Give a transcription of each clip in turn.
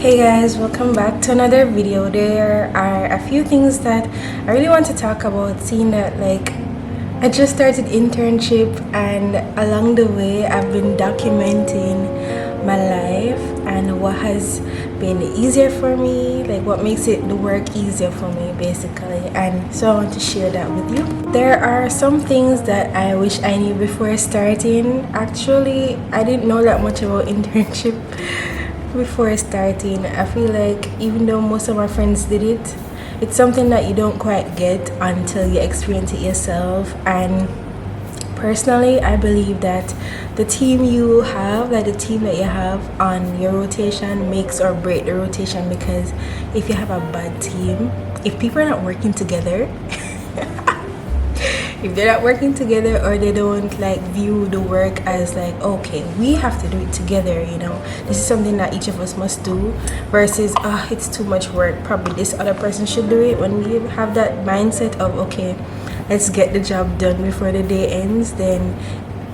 Hey guys, welcome back to another video. There are a few things that I really want to talk about, seeing that I just started internship, and along the way I've been documenting my life and what has been easier for me, like what makes the work easier for me basically, and so I want to share that with you. There are some things that I wish I knew before starting. Actually, I didn't know that much about internship before starting. I feel like even though most of my friends did it, it's something that you don't quite get until you experience it yourself. And personally, I believe that the team you have, like the team that you have on your rotation, makes or break the rotation. Because if you have a bad team, if people are not working together if they're not working together, or they don't view the work as okay, we have to do it together, this is something that each of us must do, versus it's too much work, probably this other person should do it. When we have that mindset of okay, let's get the job done before the day ends, then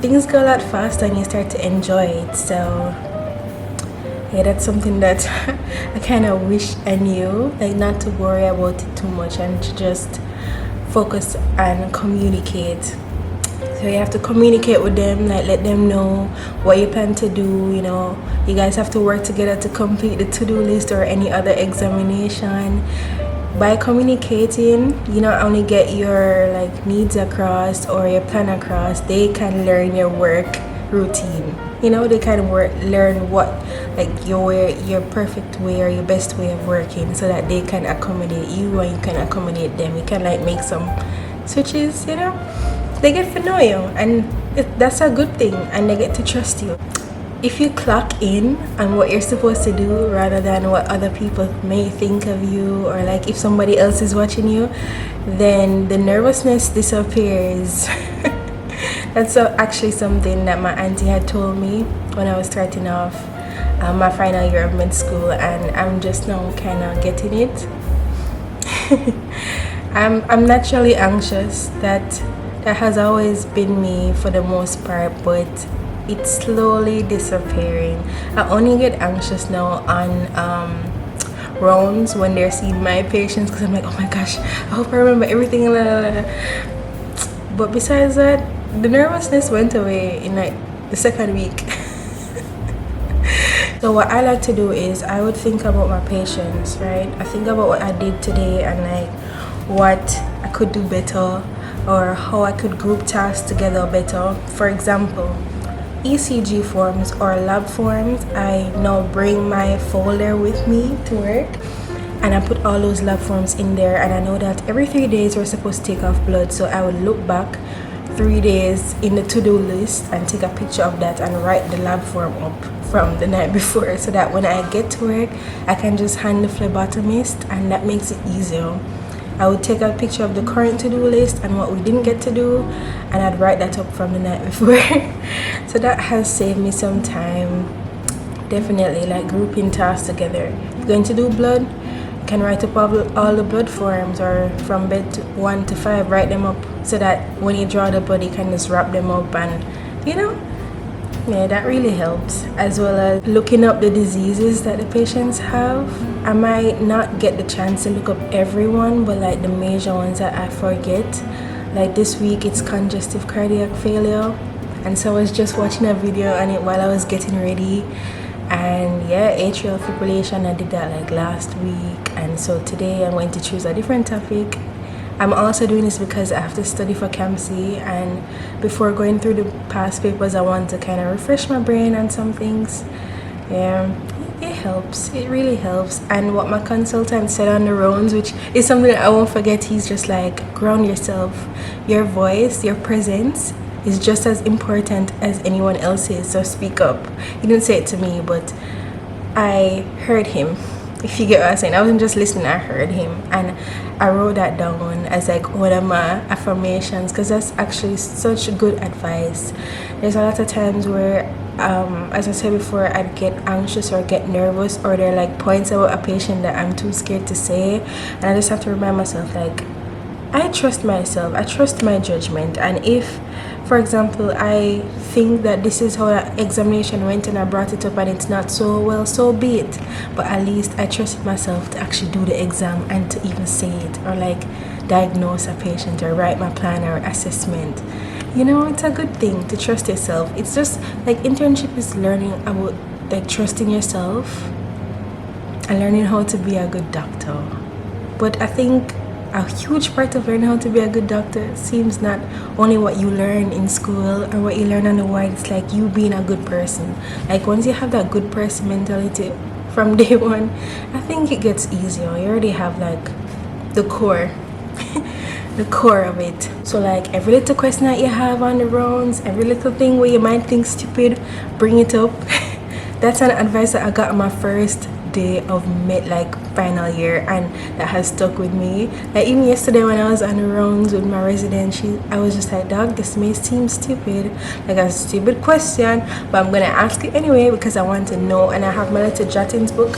things go a lot faster and you start to enjoy it. So yeah, that's something that I kind of wish I knew, not to worry about it too much and to just focus and communicate. So you have to communicate with them, let them know what you plan to do. You guys have to work together to complete the to-do list or any other examination. By communicating, you not only get your needs across or your plan across, they can learn your work routine. They kind of learn what your perfect way or your best way of working, so that they can accommodate you and you can accommodate them. You can make some switches. They get to know you, and that's a good thing, and they get to trust you. If you clock in on what you're supposed to do rather than what other people may think of you, or if somebody else is watching you, then the nervousness disappears. That's actually something that my auntie had told me when I was starting off my final year of med school, and I'm just now kind of getting it. I'm naturally anxious. That has always been me for the most part, but it's slowly disappearing. I only get anxious now on rounds when they're seeing my patients, because I'm like, oh my gosh, I hope I remember everything. But besides that, the nervousness went away in the second week. So what I like to do is I would think about my patients, right? I think about what I did today and what I could do better, or how I could group tasks together better. For example, ECG forms or lab forms, I now bring my folder with me to work, and I put all those lab forms in there, and I know that every 3 days we're supposed to take off blood. So I would look back 3 days in the to-do list and take a picture of that and write the lab form up from the night before, so that when I get to work I can just hand the phlebotomist, and that makes it easier. I would take a picture of the current to-do list and what we didn't get to do, and I'd write that up from the night before. So that has saved me some time. Definitely grouping tasks together. If you're going to do blood, you can write up all the blood forms, or from bed 1 to 5, write them up, so that when you draw the blood you can just wrap them up, and yeah, that really helps. As well as looking up the diseases that the patients have. I might not get the chance to look up everyone, but the major ones that I forget. This week it's congestive cardiac failure, and so I was just watching a video on it while I was getting ready. And yeah, atrial fibrillation, I did that last week, and so today I'm going to choose a different topic. I'm also doing this because I have to study for CAMC, and before going through the past papers I want to kind of refresh my brain on some things. Yeah, it helps, it really helps. And what my consultant said on the rounds, which is something that I won't forget, he's just ground yourself. Your voice, your presence is just as important as anyone else's, so speak up. He didn't say it to me, but I heard him, if you get what I'm saying. I wasn't just listening, I heard him, and I wrote that down as one of my affirmations, because that's actually such good advice. There's a lot of times where as I said before, I'd get anxious or get nervous, or there are points about a patient that I'm too scared to say, and I just have to remind myself I trust myself, I trust my judgment. And if for example, I think that this is how that examination went and I brought it up and it's not so well, so be it. But at least I trusted myself to actually do the exam and to even say it, or like diagnose a patient or write my plan or assessment. You know, it's a good thing to trust yourself. It's just like internship is learning about like trusting yourself and learning how to be a good doctor. But I think a huge part of learning how to be a good doctor seems not only what you learn in school or what you learn on the wide, it's like you being a good person. Like once you have that good person mentality from day one, I think it gets easier. You already have like the core the core of it. So like every little question that you have on the rounds, every little thing where you might think stupid, bring it up. That's an advice that I got on my first day of final year, and that has stuck with me. Like even yesterday when I was on the rounds with my resident, I was just like, dog, this may seem stupid, like a stupid question, but I'm gonna ask it anyway because I want to know. And I have my little jottings book.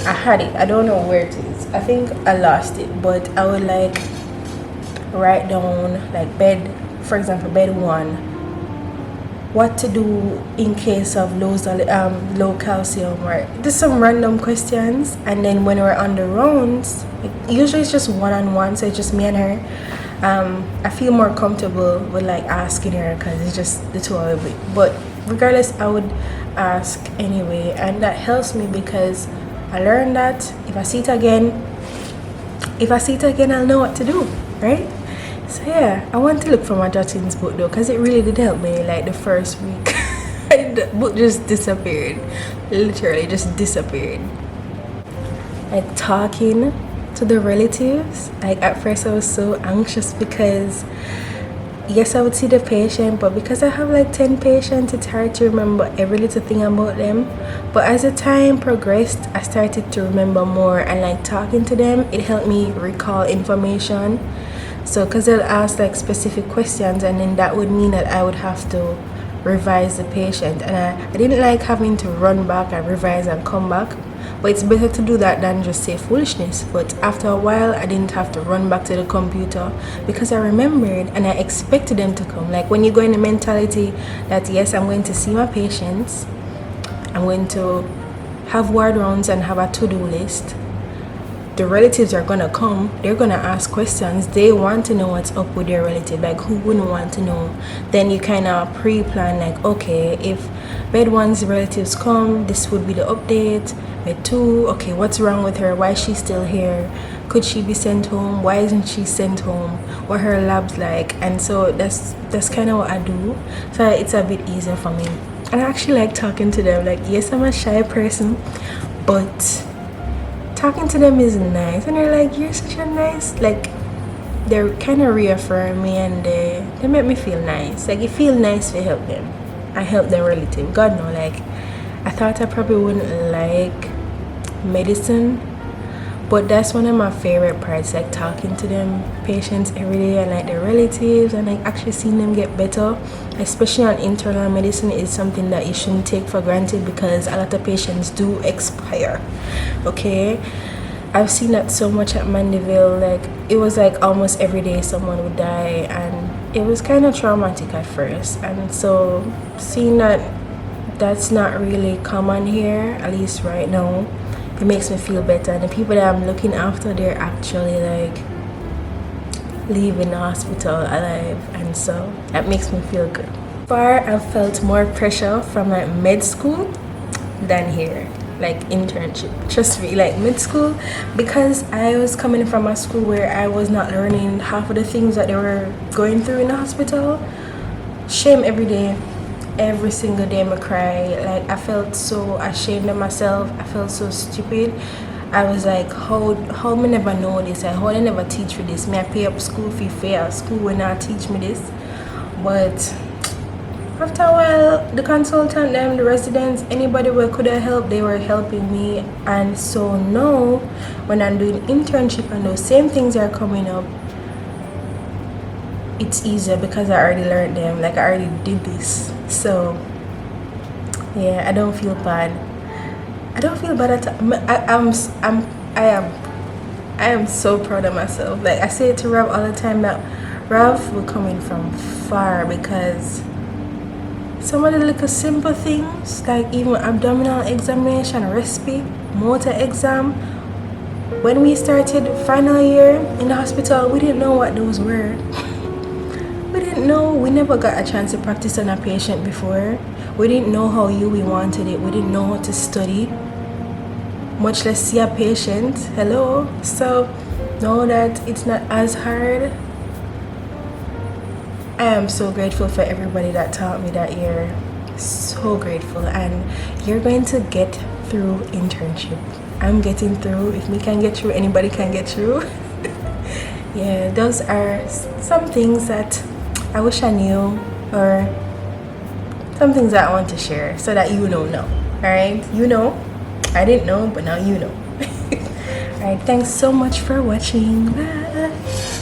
I had it, I don't know where it is, I think I lost it, but I would like write down like for example bed 1, what to do in case of low calcium, or just some random questions. And then when we're on the rounds, usually it's just one-on-one, so it's just me and her. I feel more comfortable with like asking her because it's just the two of it. But regardless, I would ask anyway, and that helps me because I learned that if I see it again, I'll know what to do, right? So yeah, I want to look for my jottings book though, because it really did help me like the first week. The book just disappeared, literally just disappeared. Like talking to the relatives, like at first I was so anxious because yes, I would see the patient, but because I have like 10 patients, it's hard to remember every little thing about them. But as the time progressed, I started to remember more, and like talking to them, it helped me recall information. So because they'll ask like specific questions, and then that would mean that I would have to revise the patient, and I didn't like having to run back and revise and come back. But it's better to do that than just say foolishness. But after a while, I didn't have to run back to the computer because I remembered and I expected them to come. Like when you go in the mentality that yes, I'm going to see my patients, I'm going to have ward rounds and have a to-do list. The relatives are gonna come, they're gonna ask questions, they want to know what's up with their relative, like who wouldn't want to know? Then you kind of pre-plan like, okay, if bed 1's relatives come, this would be the update. Bed 2, okay, what's wrong with her, why is she still here, could she be sent home, why isn't she sent home, what her lab's like. And so that's kind of what I do, so it's a bit easier for me. And I actually like talking to them. Like yes, I'm a shy person, but talking to them is nice, and they're like, you're such a nice, like they're kind of reaffirm me, and they make me feel nice. Like it feel nice to help them. I help them relative. God no, like I thought I probably wouldn't like medicine, but that's one of my favorite parts, like talking to them patients every day, and like their relatives, and like actually seeing them get better. Especially on internal medicine is something that you shouldn't take for granted because a lot of patients do expire. Okay, I've seen that so much at Mandeville. Like it was like almost every day someone would die, and it was kind of traumatic at first. And so seeing that that's not really common here, at least right now, it makes me feel better. And the people that I'm looking after, they're actually like leaving the hospital alive, and so that makes me feel good. Far I've felt more pressure from like med school than here, like internship. Trust me, like med school, because I was coming from a school where I was not learning half of the things that they were going through in the hospital. Shame every day, every single day I cry. Like I felt so ashamed of myself, I felt so stupid. I was like, how me never know this, like how they never teach me this. Me I pay up school fee fair, school will not teach me this. But after a while, the consultant, them, the residents, anybody who could have helped, they were helping me. And so now when I'm doing internship and those same things are coming up, it's easier because I already learned them, like I already did this. So yeah, I don't feel bad. I don't feel bad at all. I am so proud of myself. Like I say it to Rob all the time that Rav will come in from far because some of the little simple things, like even abdominal examination, recipe, motor exam, when we started final year in the hospital, we didn't know what those were. We didn't know. We never got a chance to practice on a patient before. We didn't know how we wanted it. We didn't know how to study, much less see a patient. Hello. So know that it's not as hard. I am so grateful for everybody that taught me that year. So grateful. And you're going to get through internship. I'm getting through. If me can get through, anybody can get through. Yeah, those are some things that I wish I knew, or some things that I want to share so that you know now. Alright, you know, I didn't know, but now you know. Alright, thanks so much for watching. Bye.